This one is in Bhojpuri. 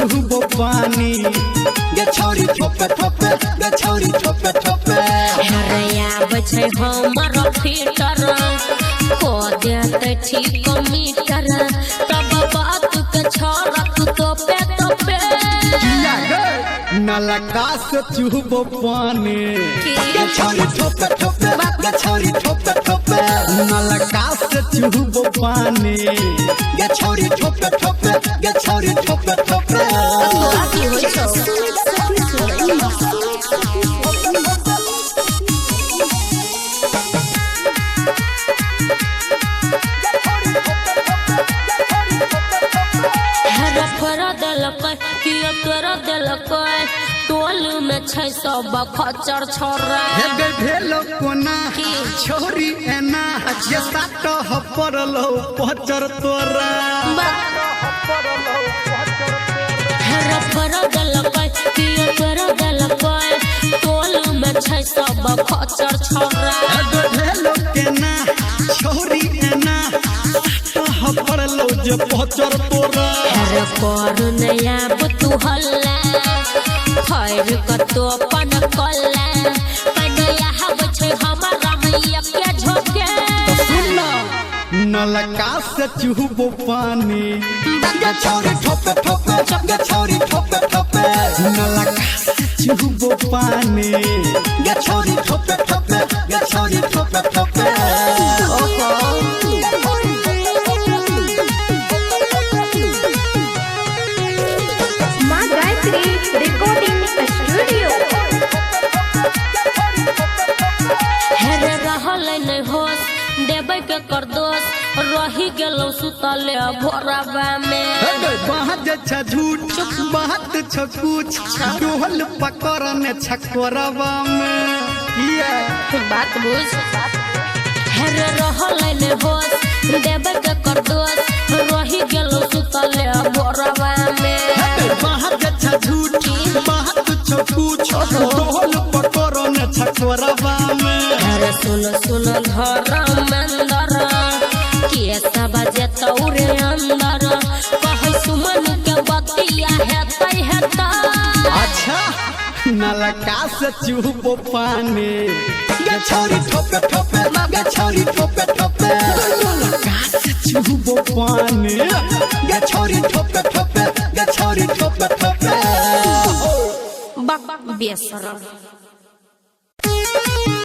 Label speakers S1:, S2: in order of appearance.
S1: चुहबो पानी गे छौरी ठोपे ठोपे गे छौरी ठोपे ठोपे
S2: हरया बचे हमर फिटर को देते ठीक मीटर तब बात के छोरा तू तो पे
S1: नलका से चुहबो पानी गे छौरी ठोपे ठोपे गे छौरी ठोपे ठोपे नलका से चुहबो पानी गे छौरी ठोपे ठोपे गे छौरी ठोपे ठोपे
S2: टोल में छै सब खचर छोरा
S1: हे भेलो कोना छोरी एना ये साट हपरलो पचर तोरा
S2: हर पर दलकै कि कर दलकै टोल में छै सब खचर छोरा
S1: हे भेलो केना छोरी एना साट हपरलो जे पचर तोरा
S2: हर पर नया बतू हल्ला खैर कतो पन कल्ला पनया हब छै हमरा मैया के झोके
S1: सुन नलका से चुहबो पानी गे छौरी ठोपे ठोपे गे छौरी ठोपे ठोपे नलका से चुहबो पानी गे छौरी ठोपे ठोपे गे छौरी ठोपे ठोपे
S3: मां गायत्री रिकॉर्डिंग स्टूडियो
S2: हेरे रहल नै होश देबै के कर दोष रही गेलौ सुतले भोरबा में
S1: बात छ झूठ बात छ कुछ डोहल पकड़ने छकोरबा में ये
S2: बात बुझ हेरे रहल नै होश देबै के कर दोष रही गेलौ सुतले भोरबा में
S1: बात छ झूठ बात छ कुछ डोहल पकड़ने छकोरबा में
S2: अरे सुन घर मंदर के सब जतौरे अंदर कहै सुमन के बतिया हेतै
S1: अच्छा नलका से चुहबो पानी गे छौरी ठोपे ठोपे गे छौरी ठोपे ठोपे नलका से चुहबो पानी गे छौरी ठोपे ठोपे गे छौरी ठोपे ठोपे
S2: बक बेसर